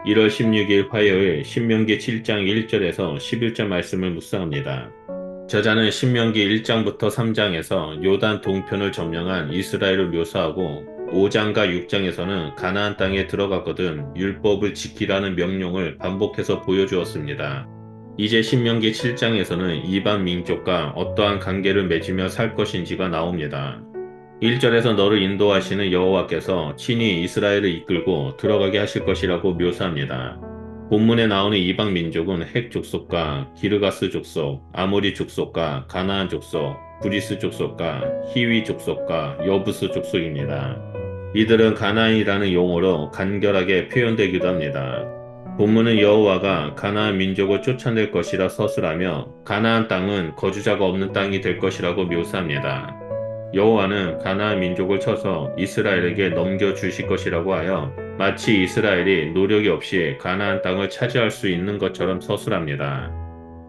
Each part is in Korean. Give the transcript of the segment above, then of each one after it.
1월 16일 화요일 신명기 7장 1절에서 11절 말씀을 묵상합니다. 저자는 신명기 1장부터 3장에서 요단 동편을 점령한 이스라엘을 묘사하고 5장과 6장에서는 가나안 땅에 들어가거든 율법을 지키라는 명령을 반복해서 보여주었습니다. 이제 신명기 7장에서는 이방 민족과 어떠한 관계를 맺으며 살 것인지가 나옵니다. 1절에서 너를 인도하시는 여호와께서 친히 이스라엘을 이끌고 들어가게 하실 것이라고 묘사합니다. 본문에 나오는 이방 민족은 헷 족속과 기르가스 족속, 아모리 족속과 가나안 족속, 브리스 족속과 히위 족속과 여부스 족속입니다. 이들은 가나안이라는 용어로 간결하게 표현되기도 합니다. 본문은 여호와가 가나안 민족을 쫓아낼 것이라 서술하며 가나안 땅은 거주자가 없는 땅이 될 것이라고 묘사합니다. 여호와는 가나안 민족을 쳐서 이스라엘에게 넘겨주실 것이라고 하여 마치 이스라엘이 노력이 없이 가나안 땅을 차지할 수 있는 것처럼 서술합니다.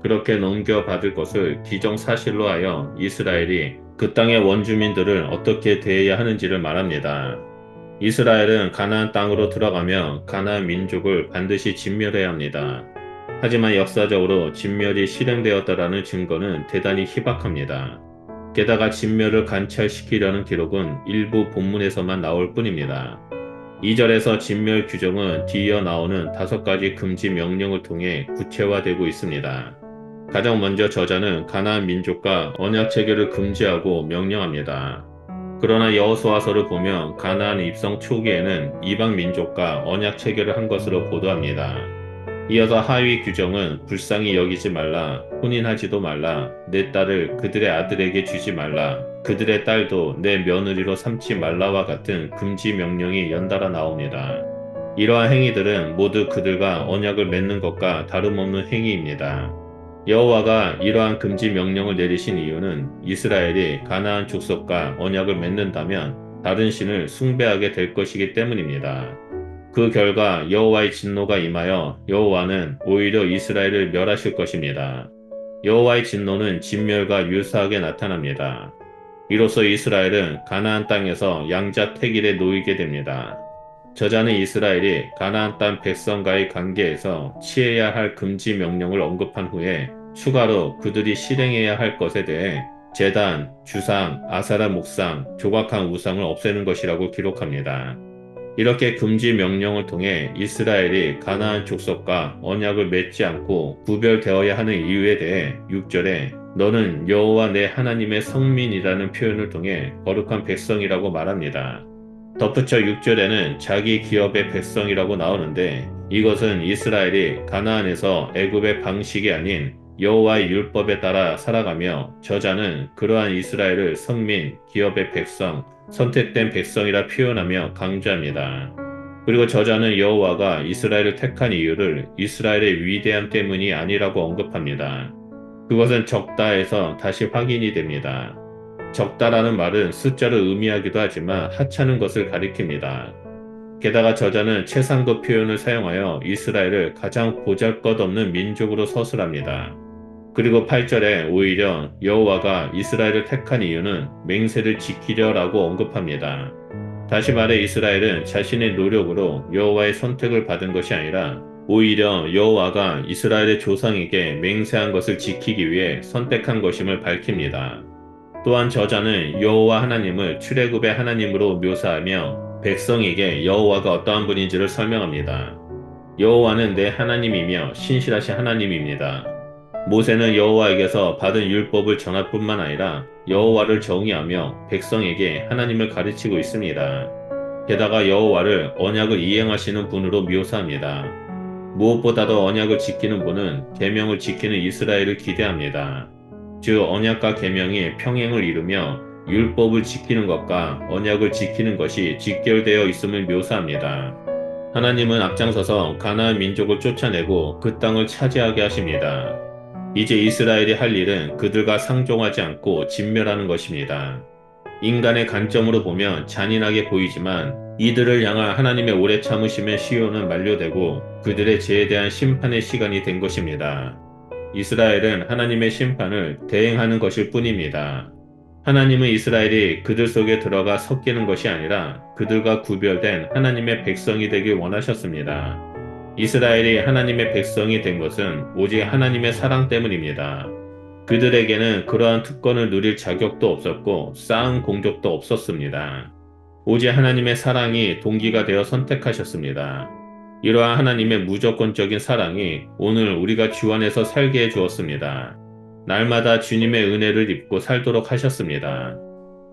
그렇게 넘겨받을 것을 기정사실로 하여 이스라엘이 그 땅의 원주민들을 어떻게 대해야 하는지를 말합니다. 이스라엘은 가나안 땅으로 들어가며 가나안 민족을 반드시 진멸해야 합니다. 하지만 역사적으로 진멸이 실행되었다라는 증거는 대단히 희박합니다. 게다가 진멸을 관찰시키려는 기록은 일부 본문에서만 나올 뿐입니다. 2절에서 진멸 규정은 뒤이어 나오는 5가지 금지 명령을 통해 구체화되고 있습니다. 가장 먼저 저자는 가나안 민족과 언약 체결을 금지하고 명령합니다. 그러나 여호수아서를 보면 가나안 입성 초기에는 이방 민족과 언약 체결을 한 것으로 보도합니다. 이어서 하위 규정은 불쌍히 여기지 말라, 혼인하지도 말라, 내 딸을 그들의 아들에게 주지 말라, 그들의 딸도 내 며느리로 삼지 말라와 같은 금지 명령이 연달아 나옵니다. 이러한 행위들은 모두 그들과 언약을 맺는 것과 다름없는 행위입니다. 여호와가 이러한 금지 명령을 내리신 이유는 이스라엘이 가나안 족속과 언약을 맺는다면 다른 신을 숭배하게 될 것이기 때문입니다. 그 결과 여호와의 진노가 임하여 여호와는 오히려 이스라엘을 멸하실 것입니다. 여호와의 진노는 진멸과 유사하게 나타납니다. 이로써 이스라엘은 가나안 땅에서 양자택일에 놓이게 됩니다. 저자는 이스라엘이 가나안 땅 백성과의 관계에서 취해야 할 금지 명령을 언급한 후에 추가로 그들이 실행해야 할 것에 대해 제단, 주상, 아사라 목상, 조각한 우상을 없애는 것이라고 기록합니다. 이렇게 금지 명령을 통해 이스라엘이 가나안 족속과 언약을 맺지 않고 구별되어야 하는 이유에 대해 6절에 너는 여호와 내 하나님의 성민이라는 표현을 통해 거룩한 백성이라고 말합니다. 덧붙여 6절에는 자기 기업의 백성이라고 나오는데 이것은 이스라엘이 가나안에서 애굽의 방식이 아닌 여호와의 율법에 따라 살아가며 저자는 그러한 이스라엘을 성민, 기업의 백성, 선택된 백성이라 표현하며 강조합니다. 그리고 저자는 여호와가 이스라엘을 택한 이유를 이스라엘의 위대함 때문이 아니라고 언급합니다. 그것은 적다에서 다시 확인이 됩니다. 적다라는 말은 숫자를 의미하기도 하지만 하찮은 것을 가리킵니다. 게다가 저자는 최상급 표현을 사용하여 이스라엘을 가장 보잘것없는 민족으로 서술합니다. 그리고 8절에 오히려 여호와가 이스라엘을 택한 이유는 맹세를 지키려라고 언급합니다. 다시 말해 이스라엘은 자신의 노력으로 여호와의 선택을 받은 것이 아니라 오히려 여호와가 이스라엘의 조상에게 맹세한 것을 지키기 위해 선택한 것임을 밝힙니다. 또한 저자는 여호와 하나님을 출애굽의 하나님으로 묘사하며 백성에게 여호와가 어떠한 분인지를 설명합니다. 여호와는 내 하나님이며 신실하신 하나님입니다. 모세는 여호와에게서 받은 율법을 전할 뿐만 아니라 여호와를 정의하며 백성에게 하나님을 가르치고 있습니다. 게다가 여호와를 언약을 이행하시는 분으로 묘사합니다. 무엇보다도 언약을 지키는 분은 계명을 지키는 이스라엘을 기대합니다. 즉 언약과 계명이 평행을 이루며 율법을 지키는 것과 언약을 지키는 것이 직결되어 있음을 묘사합니다. 하나님은 앞장서서 가나안 민족을 쫓아내고 그 땅을 차지하게 하십니다. 이제 이스라엘이 할 일은 그들과 상종하지 않고 진멸하는 것입니다. 인간의 관점으로 보면 잔인하게 보이지만 이들을 향한 하나님의 오래 참으심의 시효는 만료되고 그들의 죄에 대한 심판의 시간이 된 것입니다. 이스라엘은 하나님의 심판을 대행하는 것일 뿐입니다. 하나님은 이스라엘이 그들 속에 들어가 섞이는 것이 아니라 그들과 구별된 하나님의 백성이 되길 원하셨습니다. 이스라엘이 하나님의 백성이 된 것은 오직 하나님의 사랑 때문입니다. 그들에게는 그러한 특권을 누릴 자격도 없었고 쌓은 공적도 없었습니다. 오직 하나님의 사랑이 동기가 되어 선택하셨습니다. 이러한 하나님의 무조건적인 사랑이 오늘 우리가 주 안에서 살게 해 주었습니다. 날마다 주님의 은혜를 입고 살도록 하셨습니다.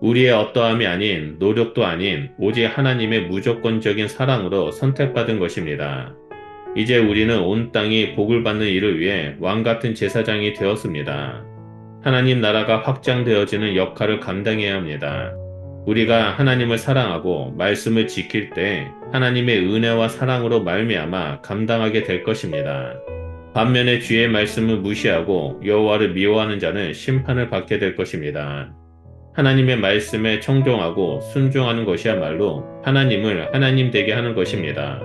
우리의 어떠함이 아닌 노력도 아닌 오직 하나님의 무조건적인 사랑으로 선택받은 것입니다. 이제 우리는 온 땅이 복을 받는 일을 위해 왕같은 제사장이 되었습니다. 하나님 나라가 확장되어지는 역할을 감당해야 합니다. 우리가 하나님을 사랑하고 말씀을 지킬 때 하나님의 은혜와 사랑으로 말미암아 감당하게 될 것입니다. 반면에 주의 말씀을 무시하고 여호와를 미워하는 자는 심판을 받게 될 것입니다. 하나님의 말씀에 청종하고 순종하는 것이야말로 하나님을 하나님 되게 하는 것입니다.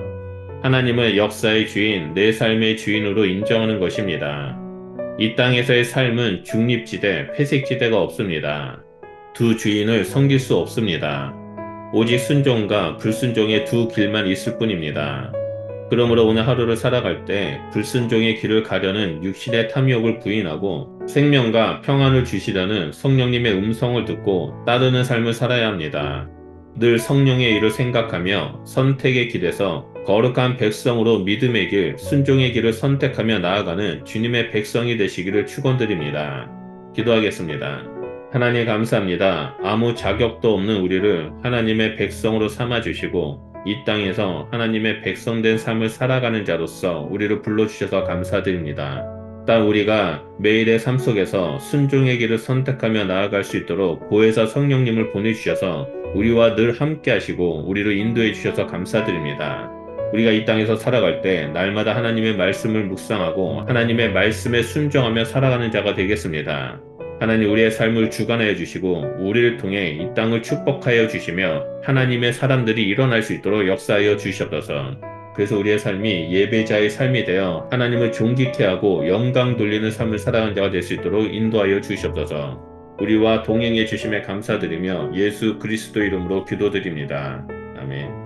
하나님을 역사의 주인, 내 삶의 주인으로 인정하는 것입니다. 이 땅에서의 삶은 중립지대, 회색지대가 없습니다. 두 주인을 섬길 수 없습니다. 오직 순종과 불순종의 두 길만 있을 뿐입니다. 그러므로 오늘 하루를 살아갈 때 불순종의 길을 가려는 육신의 탐욕을 부인하고 생명과 평안을 주시려는 성령님의 음성을 듣고 따르는 삶을 살아야 합니다. 늘 성령의 일을 생각하며 선택의 길에서 거룩한 백성으로 믿음의 길, 순종의 길을 선택하며 나아가는 주님의 백성이 되시기를 축원드립니다. 기도하겠습니다. 하나님 감사합니다. 아무 자격도 없는 우리를 하나님의 백성으로 삼아주시고 이 땅에서 하나님의 백성된 삶을 살아가는 자로서 우리를 불러주셔서 감사드립니다. 따 우리가 매일의 삶 속에서 순종의 길을 선택하며 나아갈 수 있도록 보혜사 성령님을 보내주셔서 우리와 늘 함께 하시고 우리를 인도해 주셔서 감사드립니다. 우리가 이 땅에서 살아갈 때 날마다 하나님의 말씀을 묵상하고 하나님의 말씀에 순종하며 살아가는 자가 되겠습니다. 하나님 우리의 삶을 주관하여 주시고 우리를 통해 이 땅을 축복하여 주시며 하나님의 사람들이 일어날 수 있도록 역사하여 주시옵소서. 그래서 우리의 삶이 예배자의 삶이 되어 하나님을 존귀케 하고 영광 돌리는 삶을 살아가는 자가 될 수 있도록 인도하여 주시옵소서. 우리와 동행해 주심에 감사드리며 예수 그리스도 이름으로 기도드립니다. 아멘.